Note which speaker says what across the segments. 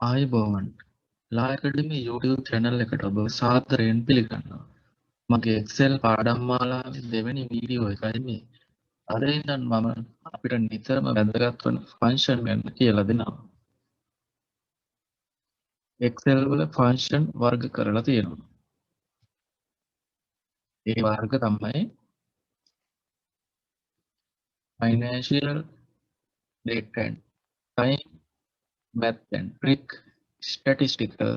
Speaker 1: ආයුබෝවන් ලා ඇකඩමි YouTube channel එකට ඔබ සාදරයෙන් පිළිගන්නවා. මගේ Excel පාඩම් මාලාවේ දෙවෙනි වීඩියෝ එකයි මේ. අද ඉඳන් මම අපිට නිතරම වැදගත් වන ෆන්ක්ෂන් ගැන කියලා දෙනවා. Excel වල ෆන්ක්ෂන් වර්ග කරලා තියෙනවා. ඒ වර්ග තමයි financial, date and time, math and trick, statistical,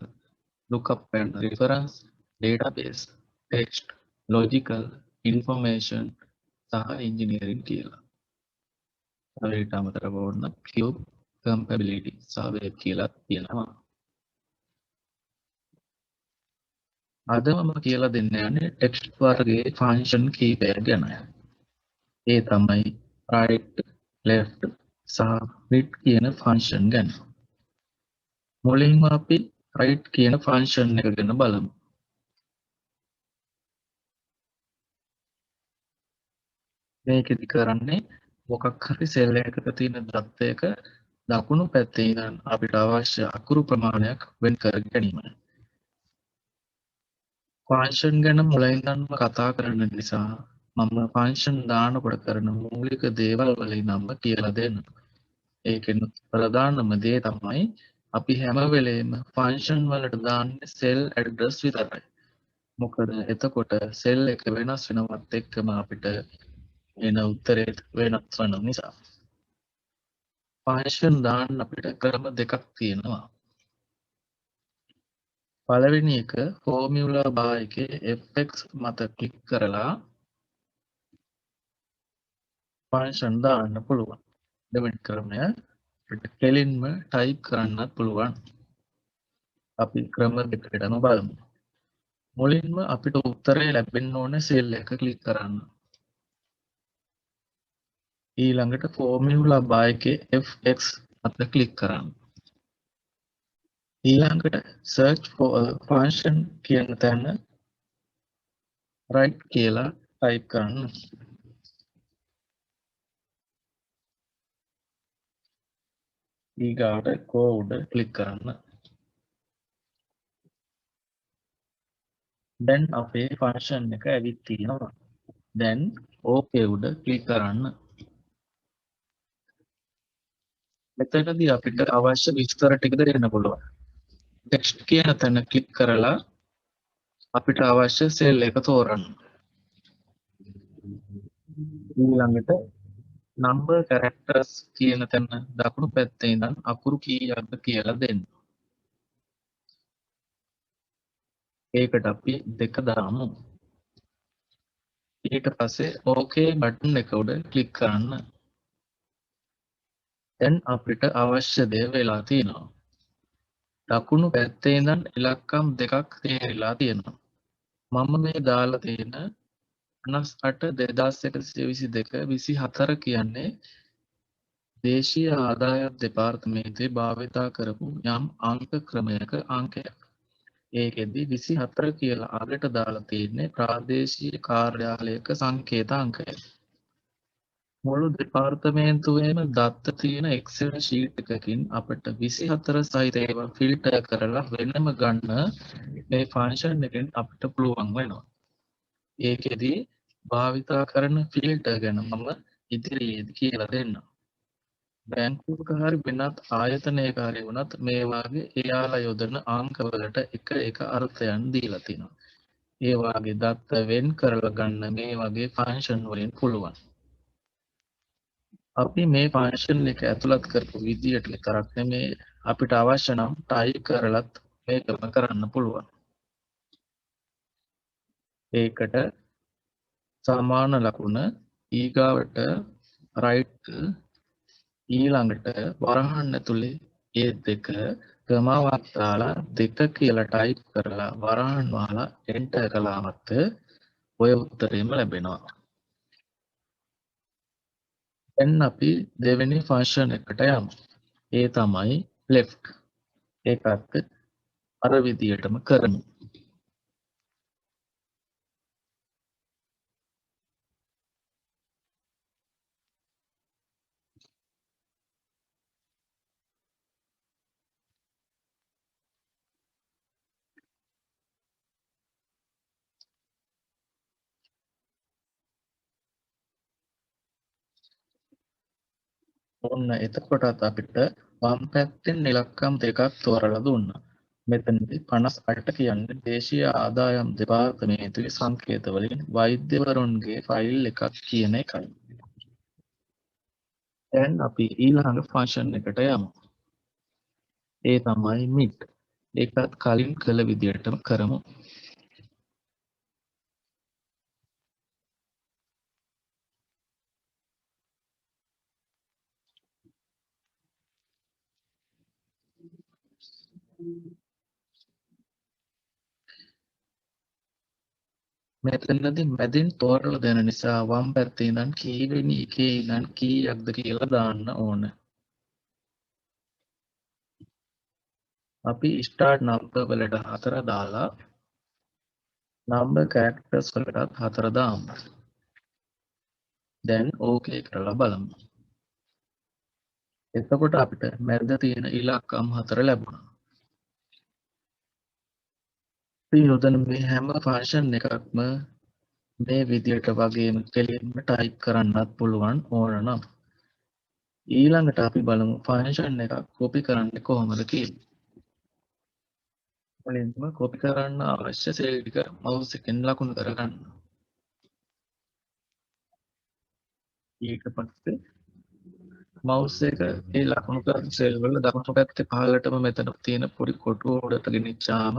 Speaker 1: lookup and reference, database, text, logical, information සහ engineering කියලා. ඊට අමතරව ඕන cube, compatibility සහ web කියලා තියෙනවා. අද මම කියලා දෙන්න යන්නේ text වර්ගයේ function කීපයක් ගැන. ඒ තමයි right, left සහ width කියන function ගැන. මුලින්ම අපි right කියන function එක ගැන බලමු. මේකෙදි කරන්නේ මොකක් හරි සෙල් එකක තියෙන දත්තයක දකුණු පැත්තේ ඉඳන් අපිට අවශ්‍ය අකුරු ප්‍රමාණයක් වෙන් කර ගැනීමයි. ෆන්ක්ෂන් ගැන මුලින්දන්ම කතා කරන නිසා මම ෆන්ක්ෂන් දානකොට කරන මූලික දේවල් වලින් නම් කියලා දෙන්න. ඒකෙන් ප්‍රධානම දේ තමයි අපි හැම වෙලේම ෆන්ක්ෂන් වලට දාන්නේ සෙල් ඇඩ්‍රස් විතරයි. මොකද එතකොට සෙල් එක වෙනස් වෙනවත් එක්කම අපිට එන උත්තරේ වෙනස් වෙන නිසා. ෆන්ක්ෂන් දාන්න අපිට ක්‍රම දෙකක් තියෙනවා. පළවෙනි එක ෆෝමියුලා බාර් එකේ fx මත ක්ලික් කරලා ෆන්ක්ෂන් දාන්න පුළුවන්. දෙවෙනි ක්‍රමය අපිට කෙලින්ම ටයිප් කරන්නත් පුළුවන්. අපි ක්‍රම දෙකකටම බලමු. මුලින්ම අපිට උත්තරේ ලැබෙන්න ඕනේ සෙල් එක ක්ලික් කරන්න. ඊළඟට ෆෝමියුලා බාර් එකේ fx මත ක්ලික් කරන්න. ඊළඟට search for a function කියන තැන right කියලා ටයිප් කරන්න. ඊගාට go උඩ ක්ලික් කරන්න. දැන් අපේ ෆන්ක්ෂන් එක ඇවිත් තියෙනවා. දැන් okay උඩ ක්ලික් කරන්න. මෙතනදී අපිට අවශ්‍ය විස්තර ටික දෙන්න පුළුවන්. text කියන තැන ක්ලික් කරලා අපිට අවශ්‍ය සෙල් එක තෝරන්න. ඊළඟට number characters කියන තැන දකුණු පැත්තේ ඉඳන් අකුරු කීයක්ද කියලා දෙන්න. ඒකට අපි 2 දාමු. ඊට පස්සේ okay බටන් එක උඩ ක්ලික් කරන්න. දැන් අපිට අවශ්‍ය දේ වෙලා තියෙනවා. දකුණු පැත්තේ ඉඳන් ඉලක්කම් දෙකක් තේරිලා තියෙනවා. මම මේ දාලා තියෙන 58 2122 කියන්නේ දේශීය ආදායම් දෙපාර්තමේන්තුවේ භාවිතා කරපු යම් අංක ක්‍රමයක අංකයක්. ඒකෙදි 24 කියලා අගට දාලා තියෙන්නේ ප්‍රාදේශීය කාර්යාලයක සංකේත අංකය. මුළු දෙපාර්තමේන්තුවේම දත්ත තියෙන Excel sheet එකකින් අපිට 24 සහිත ඒවා ෆිල්ටර් කරලා වෙනම ගන්න මේ ෆන්ක්ෂන් එකෙන් අපිට පුළුවන් වෙනවා. ඒකෙදි භාවිතා කරන ෆිල්ටර් ගැන මම ඉදිරියේදී කියලා දෙන්නම්. බැංකුවක හරි වෙනත් ආයතනයක හරි වුණත් මේ වාගේ එයාලා යොදන අංකවලට එක අර්ථයන් දීලා තිනවා. ඒ වාගේ දත්ත වෙන් කරලා ගන්න මේ වගේ ෆන්ක්ෂන් වලින් පුළුවන්. අපි මේ ෆන්ක්ෂන් එක ඇතුළත් කරපු විදියට විතරක් නෙමේ අපිට අවශ්‍ය නම් ටයිප් කරලත් මේකම කරන්න පුළුවන්. ඒකට සමාන ලකුණ ඊගාවට right ඊළඟට වරහන් ඇතුලේ ඒ දෙක ක්‍රමවත් දාලා 2 කියලා ටයිප් කරලා වරහන් වහලා එන්ටර් කළාමත් ඔය උත්තරේම ලැබෙනවා. දැන් අපි දෙවෙනි ෆන්ක්ෂන් එකට යමු. ඒ තමයි left. ඒකත් අර විදියටම කරමු. ඔන්න එතකොටත් අපිට වම් පැත්තෙන් ඉලක්කම් දෙකක් තෝරලා දුන්නා. මෙතනදී 58 කියන්නේ දේශීය ආදායම් දෙපාර්තමේන්තුවේ සංකේත වලින් වෛද්‍යවරුන්ගේ ෆයිල් එකක් කියන එකයි. දැන් අපි ඊළඟ ෆන්ක්ෂන් එකට යමු. ඒ තමයි mit. ඒකත් කලින් කළ විදිහටම කරමු. මෙතනදී මැදින් තෝරලා දෙන නිසා වම් පැත්තේ ඉඳන් කීවෙනි එකේ ඉඳන් කීයක්ද කියලා දාන්න ඕන. අපි start number වලට 4 දාලා number characters වලටත් 4 දාමු. දැන් okay කරලා බලමු. එතකොට අපිට මැද තියෙන ඉලක්කම් 4 ලැබුණා. අපි යොදන මේ හැම ෆන්ක්ෂන් එකක්ම මේ විදියට වගේම කෙලින්ම ටයිප් කරන්නත් පුළුවන් ඕන නම්. ඊළඟට අපි බලමු ෆන්ක්ෂන් එකක් කොපි කරන්නේ කොහොමද කියලා. මුලින්ම කොපි කරන්න අවශ්‍ය සෙල් ටික මවුස් එකෙන් ලකුණු කරගන්න. ඊට පස්සේ මවුස් එක ඒ ලකුණු කරන සෙල් වල දකුණු පැත්තේ පහළටම මෙතන තියෙන පොඩි කොටුව උඩට ගෙනිච්චාම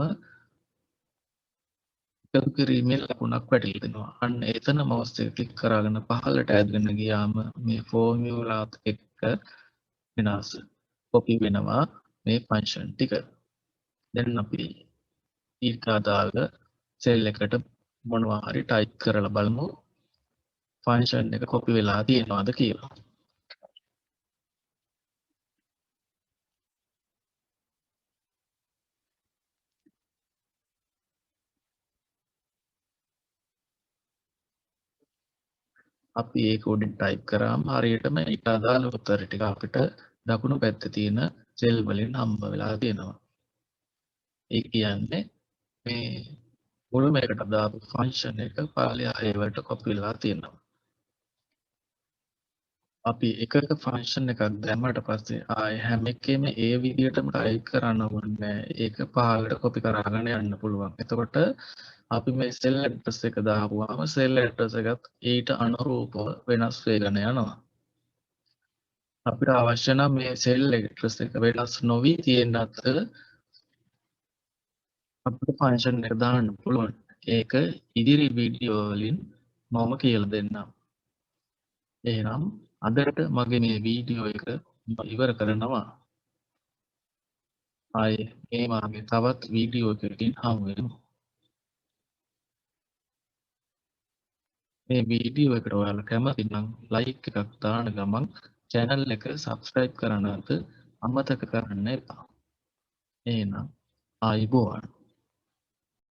Speaker 1: එකතු කිරීමේ ලකුණක් වැටිලා දෙනවා. අන්න එතන මවුස් එක ක්ලික් කරගෙන පහළට ඇදගෙන ගියාම මේ ෆෝමියුලාත් එක්ක වෙනස් කොපි වෙනවා මේ ෆන්ක්ෂන් ටික. දැන් අපි ඊට අදාළ සෙල් එකට මොනවා හරි ටයිප් කරලා බලමු ෆන්ක්ෂන් එක කොපි වෙලා තියෙනවද කියලා. අපි ඒක උඩින් ටයිප් කරාම හරියටම ඊට අදාළ උත්තර ටික අපිට දකුණු පැත්තේ තියෙන සෙල් වලින් හම්බ වෙලා තියෙනවා. ඒ කියන්නේ මේ මුලින්ම එකට දාපු ෆන්ක්ෂන් එක පාලිය ඒවට කොපි වෙලා තියෙනවා. අපි එකක ෆන්ක්ෂන් එකක් දැම්මට පස්සේ ආයේ හැම එකෙම ඒ විදිහටම ටයිප් කරන්න ඕනේ. ඒක පහළට කොපි කරගෙන යන්න පුළුවන්. එතකොට අපි මේ සෙල් ඇඩ්‍රස් එක දාපුවාම සෙල් ඇඩ්‍රස් එකත් ඊට අනුරූපව වෙනස් වෙගෙන යනවා. අපිට අවශ්‍ය නම් මේ සෙල් ඇඩ්‍රස් එක වෙනස් නොවි තියෙන්නත් අපිට ෆන්ක්ෂන් එක දාන්න පුළුවන්. ඒක ඉදිරි වීඩියෝ වලින් මම කියලා දෙන්නම්. එහෙනම් අදට මගේ මේ වීඩියෝ එක ඉවර කරනවා. ආයේ මේ මාගේ තවත් වීඩියෝ එකකින් හමු වෙමු. මේ වීඩියෝ එකට ඔයාලා කැමති නම් ලයික් එකක් දාන ගමන් channel එක subscribe කරන්නත් අමතක කරන්න එපා. එහෙනම් ආයිබෝවන්.